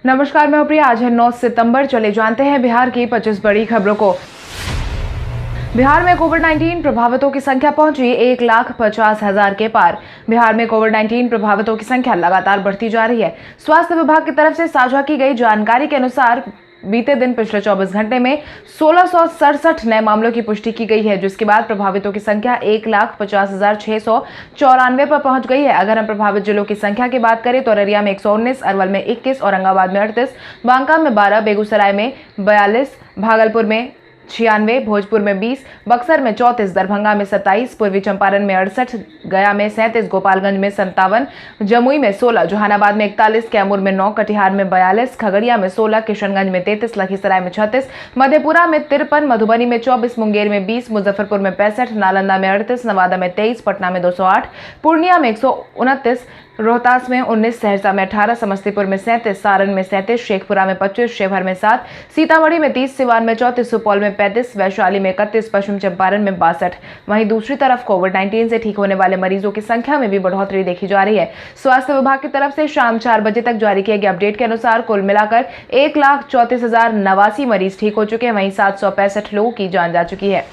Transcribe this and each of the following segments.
नमस्कार, मैं प्रिया। आज है 9 सितंबर। चले जानते हैं बिहार की 25 बड़ी खबरों को। बिहार में कोविड-19 प्रभावितों की संख्या पहुंची 1,50,000 के पार। बिहार में कोविड-19 प्रभावितों की संख्या लगातार बढ़ती जा रही है। स्वास्थ्य विभाग की तरफ से साझा की गई जानकारी के अनुसार बीते दिन पिछले 24 घंटे में 1667 नए मामलों की पुष्टि की गई है, जिसके बाद प्रभावितों की संख्या 1,50,694 पर पहुंच गई है। अगर हम प्रभावित जिलों की संख्या की बात करें तो अररिया में 119, अरवल में 21, औरंगाबाद में 38, बांका में 12, बेगूसराय में 42, भागलपुर में 96, भोजपुर में 20, बक्सर में 34, दरभंगा में 27, पूर्वी चंपारण में 68, गया में 37, गोपालगंज में 57, जमुई में 16, जहानाबाद में 41, कैमूर में 9, कटिहार में 42, खगड़िया में 16, किशनगंज में 33, लखीसराय में 36, मधेपुरा में 53, मधुबनी में 24, मुंगेर में 20, मुजफ्फरपुर में 65, नालंदा में 38, नवादा में 23, पटना में 208, पूर्णिया में 129, रोहतास में 19, सहरसा में 18, समस्तीपुर में 37, सारण में 37, शेखपुरा में 25, शिवहर में 7, सीतामढ़ी में 30, सिवान में 34, सुपौल में 35, वैशाली में 31, पश्चिम चंपारण में 62। वहीं दूसरी तरफ कोविड-19 से ठीक होने वाले मरीजों की संख्या में भी बढ़ोतरी देखी जा रही है। स्वास्थ्य विभाग की तरफ से शाम 4 बजे तक जारी किए गए अपडेट के अनुसार कुल मिलाकर 1,34,089 मरीज ठीक हो चुके हैं। वहीं 765 लोगों की जान जा चुकी है।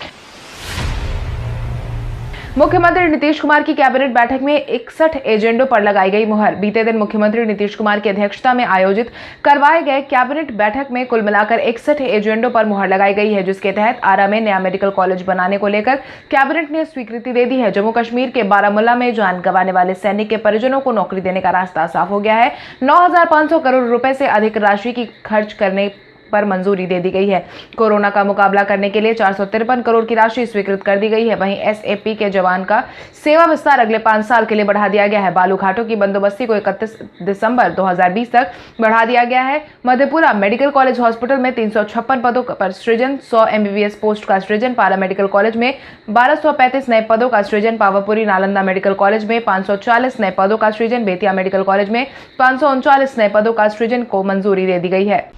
मुख्यमंत्री नीतीश कुमार की कैबिनेट बैठक में 61 एजेंडों पर लगाई गई मुहर। बीते दिन मुख्यमंत्री नीतीश कुमार की अध्यक्षता में आयोजित करवाए गए कैबिनेट बैठक में कुल मिलाकर 61 एजेंडों पर मुहर लगाई गई है, जिसके तहत आरा में नया मेडिकल कॉलेज बनाने को लेकर कैबिनेट ने स्वीकृति दे दी है। जम्मू कश्मीर के बारामूला में जान गंवाने वाले सैनिक के परिजनों को नौकरी देने का रास्ता साफ हो गया है। 9,500 करोड़ रुपए से अधिक राशि की खर्च करने पर मंजूरी दे दी गई है। कोरोना का मुकाबला करने के लिए 453 करोड़ की राशि स्वीकृत कर दी गई है। वहीं एसएपी के जवान का सेवा विस्तार अगले 5 साल के लिए बढ़ा दिया गया है। बालू घाटों की बंदोबस्ती को 31 दिसंबर 2020 तक बढ़ा दिया गया है। मधेपुरा मेडिकल कॉलेज हॉस्पिटल में 356 पदों पर सृजन, 100 MBBS पोस्ट का सृजन। पारा मेडिकल कॉलेज में 1235 नए पदों का सृजन। पावापुरी नालंदा मेडिकल कॉलेज में 540 नए पदों का सृजन। बेतिया मेडिकल कॉलेज में 539 नए पदों का सृजन को मंजूरी दे दी गई है।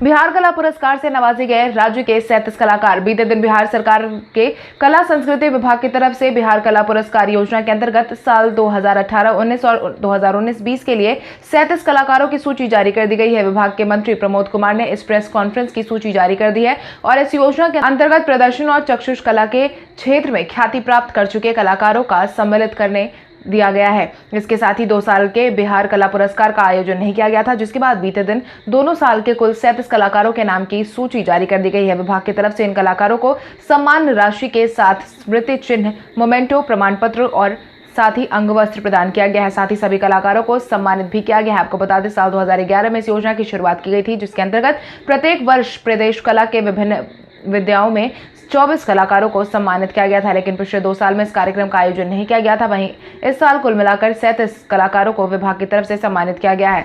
बिहार कला पुरस्कार से नवाजे गए राज्य के 37 कलाकार। बीते दिन बिहार सरकार के कला संस्कृति विभाग की तरफ से बिहार कला पुरस्कार योजना के अंतर्गत साल 2018-19 और 2019-20 के लिए 37 कलाकारों की सूची जारी कर दी गई है। विभाग के मंत्री प्रमोद कुमार ने इस प्रेस कॉन्फ्रेंस की सूची जारी कर दी है और इस योजना के अंतर्गत प्रदर्शन और चक्षुष कला के क्षेत्र में ख्याति प्राप्त कर चुके कलाकारों का सम्मिलित करने दिया गया है। इसके साथ ही 2 साल के बिहार कला पुरस्कार का आयोजन नहीं किया गया था, जिसके बाद बीते दिन दोनों साल के कुल 37 कलाकारों के नाम की सूची जारी कर दी गई है। विभाग की तरफ से इन कलाकारों को सम्मान राशि के साथ स्मृति चिन्ह, मोमेंटो, प्रमाण पत्र और साथ ही अंग वस्त्र प्रदान किया गया है। साथ ही सभी कलाकारों को सम्मानित भी किया गया है। आपको बता दें, साल 2011 में इस योजना की शुरुआत की गई थी, जिसके अंतर्गत प्रत्येक वर्ष प्रदेश कला के विभिन्न विद्याओं में 24 कलाकारों को सम्मानित किया गया था, लेकिन पिछले 2 साल में इस कार्यक्रम का आयोजन नहीं किया गया था। वहीं इस साल कुल मिलाकर 37 कलाकारों को विभाग की तरफ से सम्मानित किया गया है।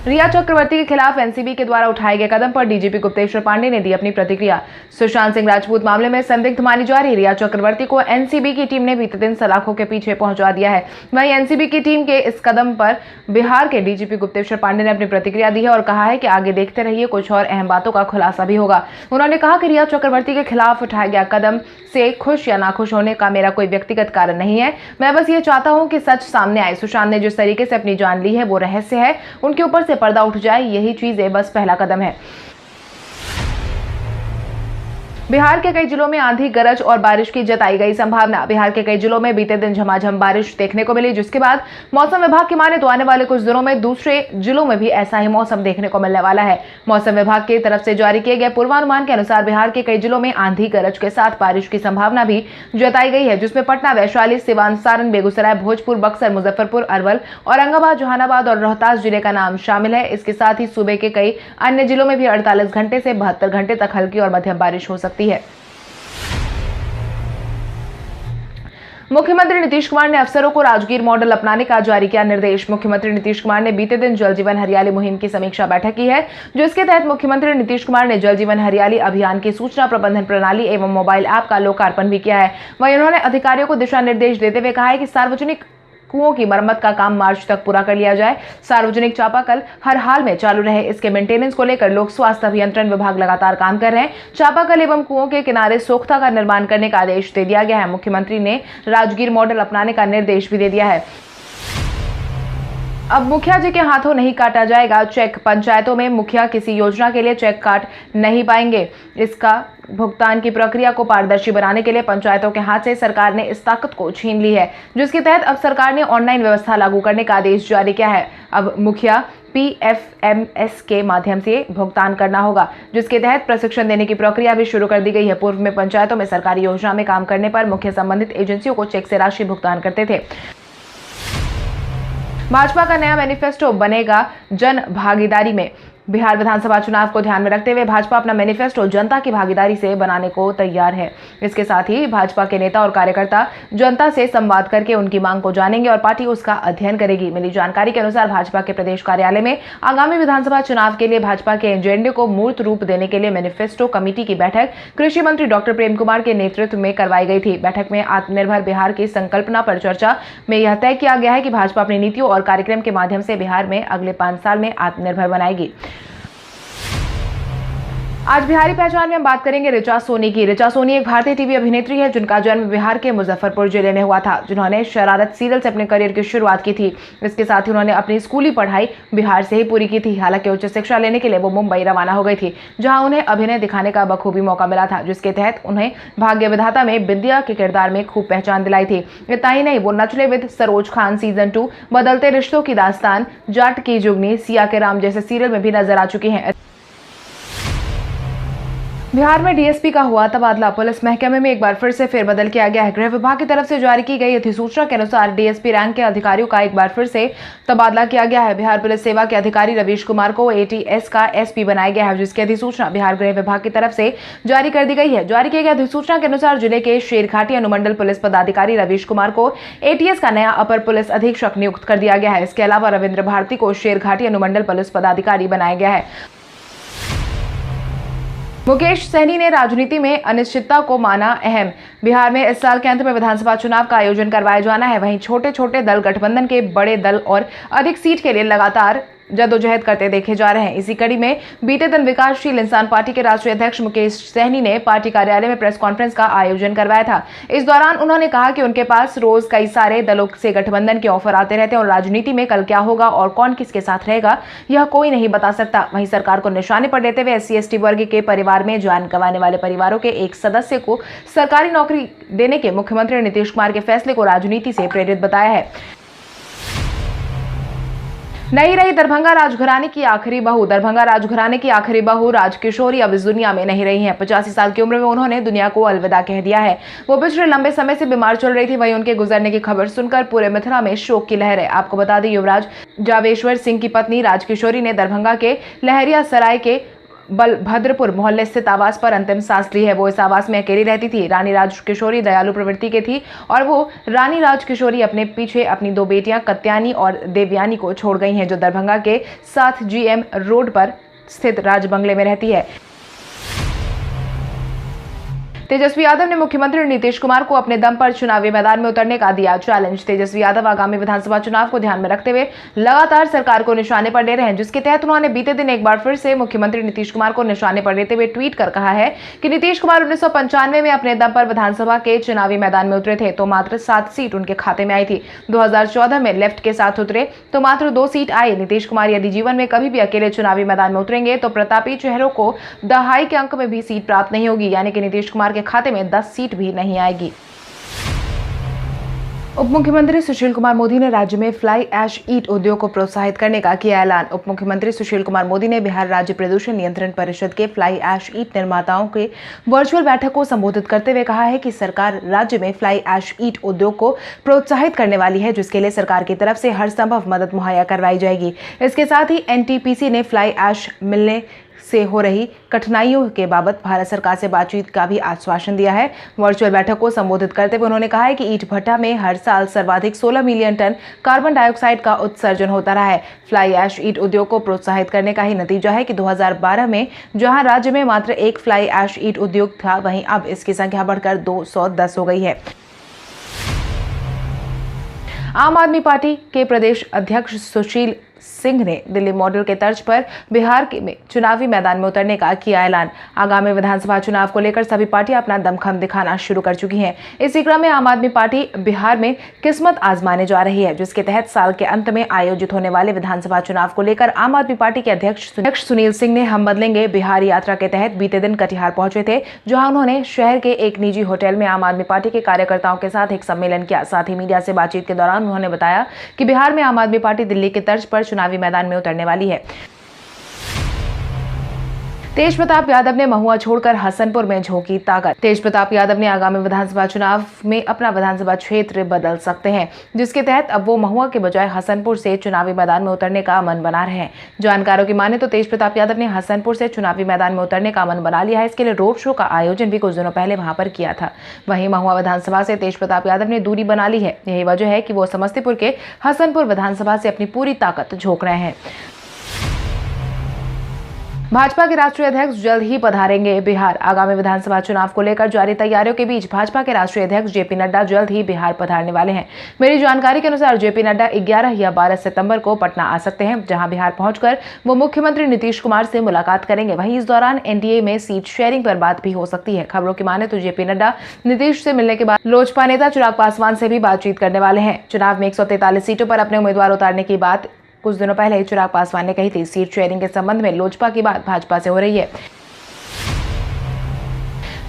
रिया चक्रवर्ती के खिलाफ एनसीबी के द्वारा उठाए गए कदम पर डीजीपी गुप्तेश्वर पांडे ने दी अपनी प्रतिक्रिया। सुशांत सिंह राजपूत मामले में संदिग्ध मानी जा रही रिया चक्रवर्ती को एनसीबी की टीम ने बीते दिन सलाखों के पीछे पहुंचा दिया है। वहीं एनसीबी की टीम के इस कदम पर बिहार के डीजीपी गुप्तेश्वर पांडे ने अपनी प्रतिक्रिया दी है और कहा है कि आगे देखते रहिए, कुछ और अहम बातों का खुलासा भी होगा। उन्होंने कहा कि रिया चक्रवर्ती के खिलाफ उठाया गया कदम से खुश या नाखुश होने का मेरा कोई व्यक्तिगत कारण नहीं है। मैं बस ये चाहता हूं कि सच सामने आए। सुशांत ने जिस तरीके से अपनी जान ली है वो रहस्य है, उनके ऊपर से पर्दा उठ जाए, यही चीजें बस पहला कदम है। बिहार के कई जिलों में आंधी, गरज और बारिश की जताई गई संभावना। बिहार के कई जिलों में बीते दिन झमाझम बारिश देखने को मिली, जिसके बाद मौसम विभाग की माने तो आने वाले कुछ दिनों में दूसरे जिलों में भी ऐसा ही मौसम देखने को मिलने वाला है। मौसम विभाग की तरफ से जारी किए गए पूर्वानुमान के अनुसार बिहार के कई जिलों में आंधी, गरज के साथ बारिश की संभावना भी जताई गई है, जिसमें पटना, वैशाली, सिवान, सारण, बेगूसराय, भोजपुर, बक्सर, मुजफ्फरपुर, अरवल, औरंगाबाद, जहानाबाद और रोहतास जिले का नाम शामिल है। इसके साथ ही सूबे के कई अन्य जिलों में भी 48 घंटे से 72 घंटे तक हल्की और मध्यम बारिश हो सकती है। मुख्यमंत्री नीतीश कुमार ने अफसरों को राजगीर मॉडल अपनाने का जारी किया निर्देश। मुख्यमंत्री नीतीश कुमार ने बीते दिन जल जीवन हरियाली मुहिम की समीक्षा बैठक की है, जिसके तहत मुख्यमंत्री नीतीश कुमार ने जल जीवन हरियाली अभियान की सूचना प्रबंधन प्रणाली एवं मोबाइल ऐप का लोकार्पण भी किया है। वहीं उन्होंने अधिकारियों को दिशा निर्देश देते हुए कहा है कि सार्वजनिक कुओं की मरम्मत का काम मार्च तक पूरा कर लिया जाए। सार्वजनिक चापाकल हर हाल में चालू रहे, इसके मेंटेनेंस को लेकर लोक स्वास्थ्य अभियंत्रण विभाग लगातार काम कर रहे हैं। चापाकल एवं कुओं के किनारे सोख्ता का निर्माण करने का आदेश दे दिया गया है। मुख्यमंत्री ने राजगीर मॉडल अपनाने का निर्देश भी दे दिया है। अब मुखिया जी के हाथों नहीं काटा जाएगा चेक। पंचायतों में मुखिया किसी योजना के लिए चेक काट नहीं पाएंगे। इसका भुगतान की प्रक्रिया को पारदर्शी बनाने के लिए पंचायतों के हाथ से सरकार ने इस ताकत को छीन ली है, जिसके तहत अब सरकार ने ऑनलाइन व्यवस्था लागू करने का आदेश जारी किया है। अब मुखिया PFMS के माध्यम से भुगतान करना होगा, जिसके तहत प्रशिक्षण देने की प्रक्रिया भी शुरू कर दी गई है। पूर्व में पंचायतों में सरकारी योजना में काम करने पर मुखिया संबंधित एजेंसियों को चेक से राशि भुगतान करते थे। भाजपा का नया मैनिफेस्टो बनेगा जन भागीदारी में। बिहार विधानसभा चुनाव को ध्यान में रखते हुए भाजपा अपना मैनिफेस्टो जनता की भागीदारी से बनाने को तैयार है। इसके साथ ही भाजपा के नेता और कार्यकर्ता जनता से संवाद करके उनकी मांग को जानेंगे और पार्टी उसका अध्ययन करेगी। मिली जानकारी के अनुसार भाजपा के प्रदेश कार्यालय में आगामी विधानसभा चुनाव के लिए भाजपा के एजेंडे को मूर्त रूप देने के लिए मैनिफेस्टो कमेटी की बैठक कृषि मंत्री डॉक्टर प्रेम कुमार के नेतृत्व में करवाई गई थी। बैठक में आत्मनिर्भर बिहार की संकल्पना पर चर्चा में यह तय किया गया है कि भाजपा अपनी नीतियों और कार्यक्रम के माध्यम से बिहार में अगले 5 साल में आत्मनिर्भर बनाएगी। आज बिहारी पहचान में हम बात करेंगे ऋचा सोनी की। ऋचा सोनी एक भारतीय टीवी अभिनेत्री है जिनका जन्म बिहार के मुजफ्फरपुर जिले में हुआ था, जिन्होंने शरारत सीरियल से अपने करियर की शुरुआत की थी। इसके साथ ही उन्होंने अपनी स्कूली पढ़ाई बिहार से ही पूरी की थी। हालांकि उच्च शिक्षा लेने के लिए वो मुंबई रवाना हो गई थी, जहां उन्हें अभिनय दिखाने का बखूबी मौका मिला था, जिसके तहत उन्हें भाग्य विधाता में बिंदिया के किरदार में खूब पहचान दिलाई थी। इतना ही नहीं, वो नचले विद सरोज खान सीजन 2, बदलते रिश्तों की दास्तान, जाट की जुगनी, सिया के राम जैसे सीरियल में भी नजर आ चुकी हैं। बिहार में डीएसपी का हुआ तबादला। पुलिस महकमे में एक बार फिर से फेरबदल किया गया है। गृह विभाग की तरफ से जारी की गई अधिसूचना के अनुसार डीएसपी रैंक के अधिकारियों का एक बार फिर से तबादला किया गया है। बिहार पुलिस सेवा के अधिकारी रवीश कुमार को ATS का SP बनाया गया है, जिसकी अधिसूचना बिहार गृह विभाग की तरफ से जारी कर दी गई है। जारी की गई अधिसूचना के अनुसार जिले के शेरघाटी अनुमंडल पुलिस पदाधिकारी रवीश कुमार को ATS का नया अपर पुलिस अधीक्षक नियुक्त कर दिया गया है। इसके अलावा रविंद्र भारती को शेरघाटी अनुमंडल पुलिस पदाधिकारी बनाया गया है। मुकेश सहनी ने राजनीति में अनिश्चितता को माना अहम। बिहार में इस साल के अंत में विधानसभा चुनाव का आयोजन करवाया जाना है। वहीं छोटे छोटे दल गठबंधन के बड़े दल और अधिक सीट के लिए लगातार जद्दोजहद करते देखे जा रहे हैं। इसी कड़ी में बीते दिन विकासशील इंसान पार्टी के राष्ट्रीय अध्यक्ष मुकेश सहनी ने पार्टी कार्यालय में प्रेस कॉन्फ्रेंस का आयोजन करवाया था। इस दौरान उन्होंने कहा कि उनके पास रोज कई सारे दलों से गठबंधन के ऑफर आते रहते हैं और राजनीति में कल क्या होगा और कौन किसके साथ रहेगा यह कोई नहीं बता सकता। वहीं सरकार को निशाने पर लेते हुए SC/ST वर्ग के परिवार में जान गंवाने वाले परिवारों के एक सदस्य को सरकारी नौकरी देने के मुख्यमंत्री नीतीश कुमार के फैसले को राजनीति से प्रेरित बताया है। नहीं रही दरभंगा राजघराने की आखिरी बहू। दरभंगा राजघराने की आखिरी बहू राजकिशोरी अब इस दुनिया में नहीं रही हैं। 85 साल की उम्र में उन्होंने दुनिया को अलविदा कह दिया है। वो पिछले लंबे समय से बीमार चल रही थी। वहीं उनके गुजरने की खबर सुनकर पूरे मिथिला में शोक की लहर है। आपको बता दें, युवराज जावेश्वर सिंह की पत्नी राजकिशोरी ने दरभंगा के लहरिया सराय के बलभद्रपुर मोहल्ले स्थित आवास पर अंतिम सांस ली है। वो इस आवास में अकेली रहती थी। रानी राजकिशोरी दयालु प्रवृत्ति की थी और वो रानी राजकिशोरी अपने पीछे अपनी 2 बेटियां कत्यानी और देवयानी को छोड़ गई हैं, जो दरभंगा के 7 GM रोड पर स्थित राज बंगले में रहती है। तेजस्वी यादव ने मुख्यमंत्री नीतीश कुमार को अपने दम पर चुनावी मैदान में उतरने का दिया चैलेंज। तेजस्वी यादव आगामी विधानसभा चुनाव को ध्यान में रखते हुए लगातार सरकार को निशाने पर ले रहे हैं, जिसके तहत उन्होंने बीते दिन एक बार फिर से मुख्यमंत्री नीतीश कुमार को निशाने पर लेते हुए ट्वीट कर कहा है कि नीतीश कुमार 1995 में अपने दम पर विधानसभा के चुनावी मैदान में उतरे थे तो मात्र 7 सीट उनके खाते में आई थी। 2014 में लेफ्ट के साथ उतरे तो मात्र 2 सीट आई। नीतीश कुमार यदि जीवन में कभी भी अकेले चुनावी मैदान में उतरेंगे तो प्रतापी चेहरों को दहाई के अंक में भी सीट प्राप्त नहीं होगी, यानी कि नीतीश कुमार के खाते में 10 सीट भी नहीं आएगी। उप मुख्यमंत्री सुशील कुमार मोदी ने राज्य में फ्लाई ऐश ईट उद्योग को प्रोत्साहित करने का किया ऐलान। उप मुख्यमंत्री सुशील कुमार मोदी ने बिहार राज्य प्रदूषण नियंत्रण परिषद के फ्लाई ऐश ईट निर्माताओं के वर्चुअल बैठक को संबोधित करते हुए कहा है कि सरकार राज्य में फ्लाई ऐश ईट उद्योग को प्रोत्साहित करने वाली है, जिसके लिए सरकार की तरफ से हर संभव मदद मुहैया करवाई जाएगी। इसके साथ ही NTPC ने फ्लाई ऐश मिलने से हो रही कठिनाइयों के बाबत भारत सरकार से बातचीत का भी आश्वासन दिया है। वर्चुअल बैठक को संबोधित करते हुए उन्होंने कहा है कि ईंट भट्टा में हर साल सर्वाधिक 16 मिलियन टन कार्बन डाइऑक्साइड का उत्सर्जन होता रहा है। फ्लाई ऐश ईट उद्योग को प्रोत्साहित करने का ही नतीजा है कि 2012 में जहां राज्य में मात्र एक फ्लाई ऐश ईट उद्योग था, वहीं अब इसकी संख्या बढ़कर 210 हो गई है। आम आदमी पार्टी के प्रदेश अध्यक्ष सुशील सिंह ने दिल्ली मॉडल के तर्ज पर बिहार में चुनावी मैदान में उतरने का किया ऐलान। आगामी विधानसभा चुनाव को लेकर सभी पार्टियां अपना दमखम दिखाना शुरू कर चुकी हैं। इसी क्रम में आम आदमी पार्टी बिहार में किस्मत आजमाने जा रही है, जिसके तहत साल के अंत में आयोजित होने वाले विधानसभा चुनाव को लेकर आम आदमी पार्टी के अध्यक्ष सुनील सिंह ने हम बदलेंगे बिहार यात्रा के तहत बीते दिन कटिहार पहुंचे थे, जहां उन्होंने शहर के एक निजी होटल में आम आदमी पार्टी के कार्यकर्ताओं के साथ एक सम्मेलन किया। साथ ही मीडिया से बातचीत के दौरान उन्होंने बताया कि बिहार में आम आदमी पार्टी दिल्ली के तर्ज पर चुनावी मैदान में उतरने वाली है। तेज प्रताप यादव ने महुआ छोड़कर हसनपुर में झोंकी ताकत। तेज प्रताप यादव ने आगामी विधानसभा चुनाव में अपना विधानसभा क्षेत्र बदल सकते हैं, जिसके तहत अब वो महुआ के बजाय हसनपुर से चुनावी मैदान में उतरने का मन बना रहे हैं। जानकारों की माने तो तेज प्रताप यादव ने हसनपुर से चुनावी मैदान में उतरने का मन बना लिया है। इसके लिए रोड शो का आयोजन भी कुछ दिनों पहले वहां पर किया था। वहीं महुआ विधानसभा से तेज प्रताप यादव ने दूरी बना ली है। यही वजह है कि वो समस्तीपुर के हसनपुर विधानसभा से अपनी पूरी ताकत झोंक रहे हैं। भाजपा के राष्ट्रीय अध्यक्ष जल्द ही पधारेंगे बिहार। आगामी विधानसभा चुनाव को लेकर जारी तैयारियों के बीच भाजपा के राष्ट्रीय अध्यक्ष जेपी नड्डा जल्द ही बिहार पधारने वाले हैं। मेरी जानकारी के अनुसार जेपी नड्डा 11 या 12 सितंबर को पटना आ सकते हैं, जहां बिहार पहुंचकर वो मुख्यमंत्री नीतीश कुमार से मुलाकात करेंगे। वहीं इस दौरान एनडीए में सीट शेयरिंग पर बात भी हो सकती है। खबरों की माने तो जेपी नड्डा नीतीश से मिलने के बाद लोजपा नेता चिराग पासवान से भी बातचीत करने वाले हैं। चुनाव में 143 सीटों पर अपने उम्मीदवार उतारने की बात कुछ दिनों पहले चिराग पासवान ने कही थी। सीट शेयरिंग के संबंध में लोजपा की बात भाजपा से हो रही है।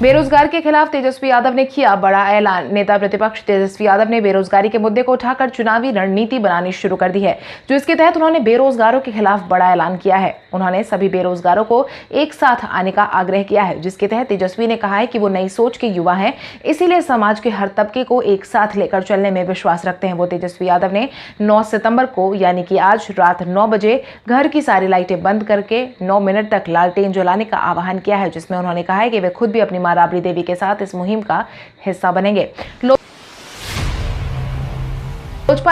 बेरोजगार के खिलाफ तेजस्वी यादव ने किया बड़ा ऐलान। नेता प्रतिपक्ष तेजस्वी यादव ने बेरोजगारी के मुद्दे को उठाकर चुनावी रणनीति बनानी शुरू कर दी है, जिसके तहत उन्होंने बेरोजगारों के खिलाफ बड़ा ऐलान किया है। उन्होंने सभी बेरोजगारों को एक साथ आने का आग्रह किया है, जिसके तहत तेजस्वी ने कहा है कि वो नई सोच के युवा हैं, इसीलिए समाज के हर तबके को एक साथ लेकर चलने में विश्वास रखते हैं। वो तेजस्वी यादव ने 9 सितंबर को यानी कि आज रात 9 बजे घर की सारी लाइटें बंद करके 9 मिनट तक लालटेन जलाने का आह्वान किया है, जिसमें उन्होंने कहा है कि वे खुद भी अपनी मां राबड़ी देवी के साथ इस मुहिम का हिस्सा बनेंगे। लोजपा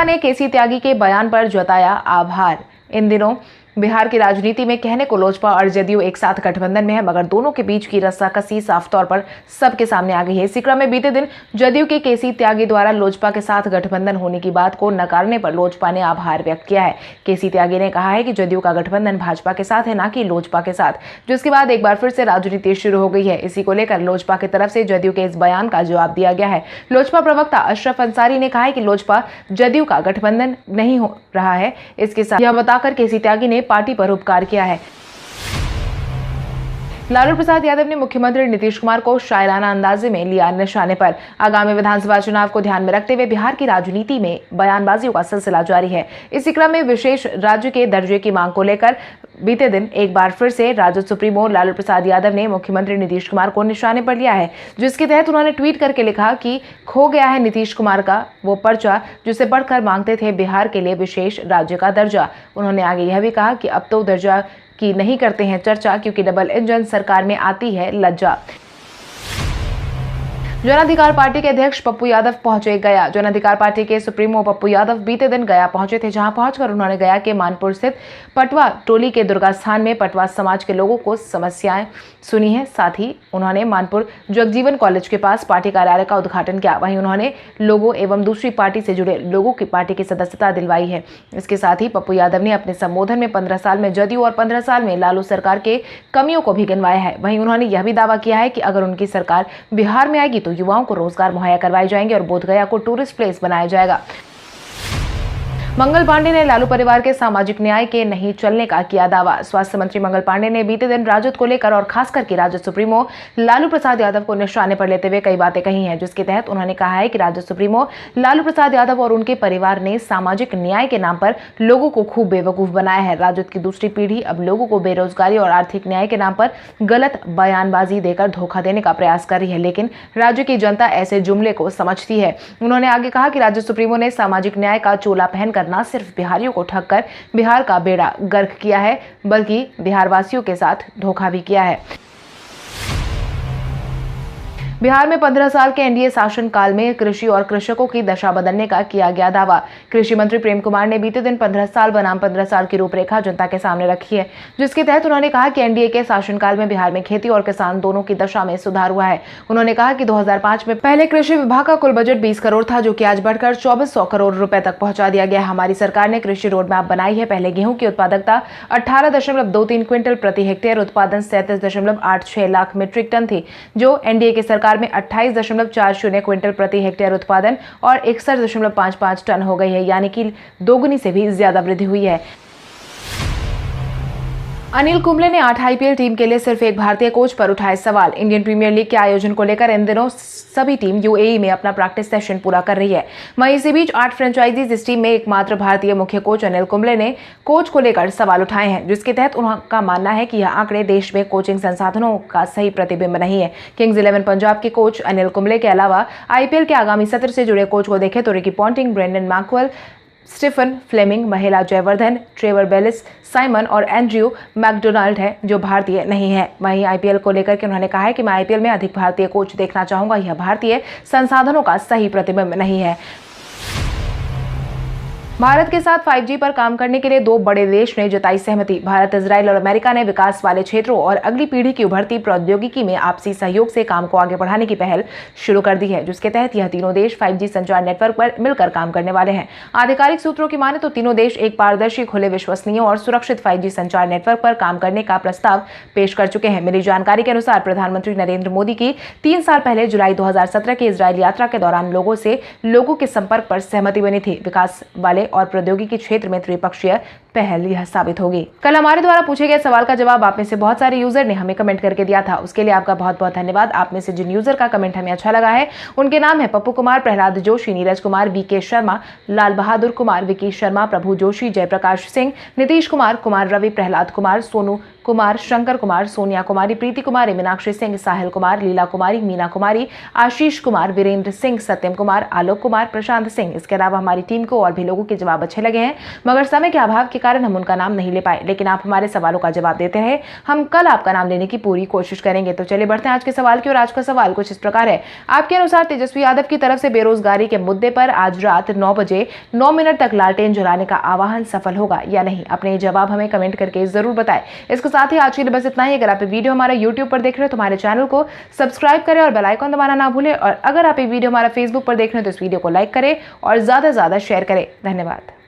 ने केसी त्यागी के बयान पर जताया आभार। इन दिनों बिहार की राजनीति में कहने को लोजपा और जदयू एक साथ गठबंधन में है, मगर दोनों के बीच की रस्साकसी साफ तौर पर सबके सामने आ गई है। इसी क्रम में बीते दिन जदयू के केसी त्यागी द्वारा लोजपा के साथ गठबंधन होने की बात को नकारने पर लोजपा ने आभार व्यक्त किया है। केसी त्यागी ने कहा है कि जदयू का गठबंधन भाजपा के साथ है, न कि लोजपा के साथ, जिसके बाद एक बार फिर से राजनीति शुरू हो गई है। इसी को लेकर लोजपा की तरफ से जदयू के इस बयान का जवाब दिया गया है। लोजपा प्रवक्ता अशरफ अंसारी ने कहा है कि लोजपा जदयू का गठबंधन नहीं हो रहा है। इसके साथ यह बताकर केसी त्यागी ने पार्टी पर उपकार किया है। लालू प्रसाद यादव ने मुख्यमंत्री नीतीश कुमार को शायराना अंदाजे में लिया निशाने पर। आगामी विधानसभा चुनाव को ध्यान में रखते हुए बिहार की राजनीति में बयानबाजियों का सिलसिला जारी है। इसी क्रम में विशेष राज्य के दर्जे की मांग को लेकर बीते दिन एक बार फिर से राजद सुप्रीमो लालू प्रसाद यादव ने मुख्यमंत्री नीतीश कुमार को निशाने पर लिया है, जिसके तहत उन्होंने ट्वीट करके लिखा कि खो गया है नीतीश कुमार का वो पर्चा जिसे पढ़कर मांगते थे बिहार के लिए विशेष राज्य का दर्जा। उन्होंने आगे यह भी कहा कि अब तो दर्जा की नहीं करते हैं चर्चा, क्योंकि डबल इंजन सरकार में आती है लज्जा। जन अधिकार पार्टी के अध्यक्ष पप्पू यादव पहुंचे गया। जन अधिकार पार्टी के सुप्रीमो पप्पू यादव बीते दिन गया पहुंचे थे, जहां पहुंचकर उन्होंने गया के मानपुर स्थित पटवा टोली के दुर्गा स्थान में पटवा समाज के लोगों को समस्याएं सुनी है। साथ ही उन्होंने मानपुर जगजीवन कॉलेज के पास पार्टी कार्यालय का उद्घाटन किया। वहीं उन्होंने लोगों एवं दूसरी पार्टी से जुड़े लोगों की पार्टी की सदस्यता दिलवाई है। इसके साथ ही पप्पू यादव ने अपने संबोधन में 15 साल में जदयू और 15 साल में लालू सरकार के कमियों को भी गिनवाया है। वहीं उन्होंने यह भी दावा किया है कि अगर उनकी सरकार बिहार में आएगी तो युवाओं को रोजगार मुहैया करवाए जाएंगे और बोधगया को टूरिस्ट प्लेस बनाया जाएगा। मंगल पांडे ने लालू परिवार के सामाजिक न्याय के नहीं चलने का किया दावा। स्वास्थ्य मंत्री मंगल पांडे ने बीते दिन राजद को लेकर और खासकर कि राजद सुप्रीमो लालू प्रसाद यादव को निशाने पर लेते हुए कई बातें कही हैं, जिसके तहत उन्होंने कहा है कि राजद सुप्रीमो लालू प्रसाद यादव और उनके परिवार ने सामाजिक न्याय के नाम पर लोगों को खूब बेवकूफ बनाया है। राजद की दूसरी पीढ़ी अब लोगों को बेरोजगारी और आर्थिक न्याय के नाम पर गलत बयानबाजी देकर धोखा देने का प्रयास कर रही है, लेकिन राज्य की जनता ऐसे जुमले को समझती है। उन्होंने आगे कहा कि राज्य सुप्रीमो ने सामाजिक न्याय का चोला पहनकर न सिर्फ बिहारियों को ठगकर बिहार का बेड़ा गर्क किया है, बल्कि बिहार वासियों के साथ धोखा भी किया है। बिहार में 15 साल के एनडीए शासनकाल में कृषि और कृषकों की दशा बदलने का किया गया दावा। कृषि मंत्री प्रेम कुमार ने बीते दिन 15 साल बनाम 15 साल की रूपरेखा जनता के सामने रखी है, जिसके तहत उन्होंने कहा कि एनडीए के शासनकाल में बिहार में खेती और किसान दोनों की दशा में सुधार हुआ है। उन्होंने कहा कि 2005 में पहले कृषि विभाग का कुल बजट 20 करोड़ था, जो कि आज बढ़कर 2400 करोड़ रुपए तक पहुंचा दिया गया। हमारी सरकार ने कृषि रोड मैप बनाई है। पहले गेहूं की उत्पादकता 18.23 क्विंटल प्रति हेक्टेयर, उत्पादन 37.86 लाख मीट्रिक टन थी, जो एनडीए की सरकार में 28.40 क्विंटल प्रति हेक्टेयर उत्पादन और 61.55 टन हो गई है, यानी कि दोगुनी से भी ज्यादा वृद्धि हुई है। अनिल कुंबले ने 8 आईपीएल टीम के लिए सिर्फ एक भारतीय कोच पर उठाए सवाल। इंडियन प्रीमियर लीग के आयोजन को लेकर इन दिनों सभी टीम यूएई में अपना प्रैक्टिस सेशन पूरा कर रही है। वहीं इसी बीच 8 फ्रेंचाइजीज इस टीम में एकमात्र भारतीय मुख्य कोच अनिल कुंबले ने कोच को लेकर सवाल उठाए हैं, जिसके तहत उनका मानना है कि यह आंकड़े देश में कोचिंग संसाधनों का सही प्रतिबिंब नहीं है। किंग्स 11 पंजाब के कोच अनिल कुंबले के अलावा आईपीएल के आगामी सत्र से जुड़े कोच को देखें तो Ricky Ponting, Brendon McCullum, Stephen Fleming, Mahela Jayawardene, Trevor Bayliss, Simon और एंड्रयू मैकडोनाल्ड है, जो भारतीय नहीं है। वहीं आईपीएल को लेकर के उन्होंने कहा है कि मैं आईपीएल में अधिक भारतीय कोच देखना चाहूंगा। यह भारतीय संसाधनों का सही प्रतिबिंब नहीं है। भारत के साथ 5G पर काम करने के लिए 2 बड़े देश ने जताई सहमति। भारत, इजराइल और अमेरिका ने विकास वाले क्षेत्रों और अगली पीढ़ी की उभरती प्रौद्योगिकी में आपसी सहयोग से काम को आगे बढ़ाने की पहल शुरू कर दी है, जिसके तहत यह तीनों देश 5G संचार नेटवर्क पर मिलकर काम करने वाले हैं। आधिकारिक सूत्रों की माने तो तीनों देश एक पारदर्शी, खुले, विश्वसनीय और सुरक्षित 5G संचार नेटवर्क पर काम करने का प्रस्ताव पेश कर चुके हैं। मिली जानकारी के अनुसार प्रधानमंत्री नरेंद्र मोदी की 3 साल पहले जुलाई 2017 की इजराइल यात्रा के दौरान लोगों के संपर्क पर सहमति बनी थी। विकास वाले और प्रौद्योगिकी क्षेत्र में त्रिपक्षीय पहल यह साबित होगी। कल हमारे द्वारा पूछे गए सवाल का जवाब आप में से बहुत सारे यूजर ने हमें कमेंट करके दिया था। उसके लिए आपका बहुत बहुत धन्यवाद। आप में से जिन यूजर का कमेंट हमें अच्छा लगा है उनके नाम है पप्पू कुमार, प्रहलाद जोशी, नीरज कुमार, वीके शर्मा, लाल बहादुर कुमार, विकी शर्मा, प्रभु जोशी, जयप्रकाश सिंह, नीतीश कुमार, कुमार रवि, प्रहलाद कुमार, सोनू कुमार, शंकर कुमार, सोनिया कुमारी, प्रीति कुमारी, मीनाक्षी सिंह, साहिल कुमार, लीला कुमारी, मीना कुमारी, आशीष कुमार, वीरेंद्र सिंह, सत्यम कुमार, आलोक कुमार, प्रशांत सिंह। इसके अलावा हमारी टीम को और भी लोगों के जवाब अच्छे लगे हैं, मगर समय के अभाव के कारण हम उनका नाम नहीं ले पाए, लेकिन आप हमारे सवालों का जवाब देते रहे। हम कल आपका नाम लेने की पूरी कोशिश करेंगे। तो चलिए बढ़ते हैं आज के सवाल की ओर। आज का सवाल कुछ इस प्रकार है। आपके अनुसार तेजस्वी यादव की तरफ से बेरोजगारी के मुद्दे पर आज रात 9 बजे 9 मिनट तक लालटेन जलाने का आह्वान सफल होगा या नहीं? अपने जवाब हमें कमेंट करके जरूर बताएं। इसके साथ ही आज के लिए बस इतना ही। अगर आप ये वीडियो हमारा यूट्यूब पर देख रहे हो तो हमारे चैनल को सब्सक्राइब करें और बेल आइकन दबाना ना भूलें। और अगर आप ये वीडियो हमारा फेसबुक पर देख रहे हो तो इस वीडियो को लाइक करें और ज्यादा से ज्यादा शेयर करें। धन्यवाद।